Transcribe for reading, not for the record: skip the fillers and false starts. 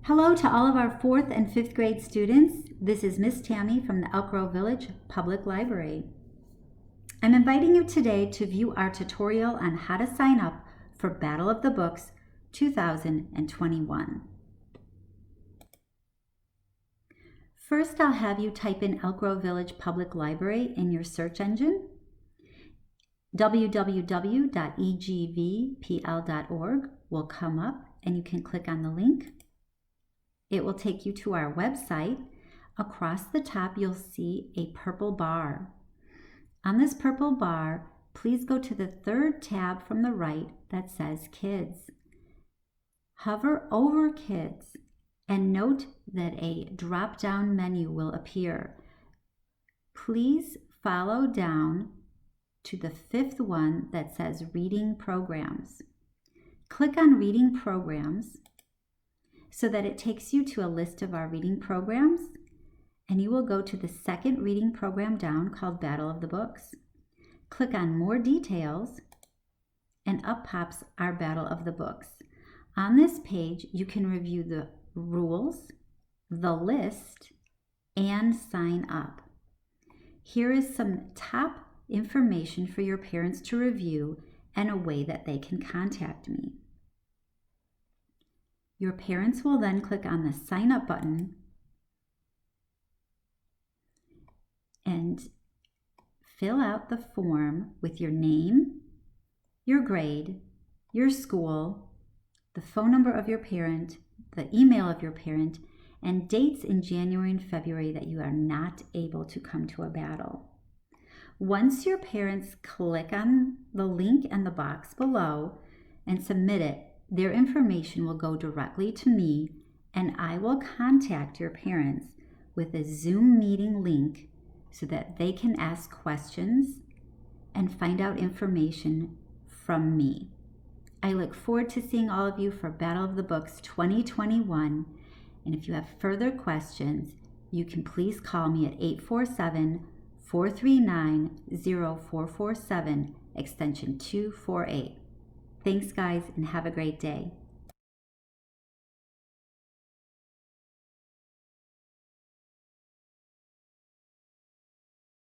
Hello to all of our 4th and 5th grade students. This is Miss Tammy from the Elk Grove Village Public Library. I'm inviting you today to view our tutorial on how to sign up for Battle of the Books 2021. First, I'll have you type in Elk Grove Village Public Library in your search engine. www.egvpl.org will come up and you can click on the link. It will take you to our website. Across the top, you'll see a purple bar. On this purple bar, please go to the third tab from the right that says Kids. Hover over Kids and note that a drop-down menu will appear. Please follow down to the 5th one that says Reading Programs. Click on Reading Programs so that it takes you to a list of our reading programs, and you will go to the second reading program down called Battle of the Books. Click on More Details, and up pops our Battle of the Books. On this page, you can review the rules, the list, and sign up. Here is some top information for your parents to review and a way that they can contact me. Your parents will then click on the Sign Up button and fill out the form with your name, your grade, your school, the phone number of your parent, the email of your parent, and dates in January and February that you are not able to come to a battle. Once your parents click on the link in the box below and submit it, their information will go directly to me, and I will contact your parents with a Zoom meeting link so that they can ask questions and find out information from me. I look forward to seeing all of you for Battle of the Books 2021, and if you have further questions, you can please call me at 847-439-0447, extension 248. Thanks, guys, and have a great day.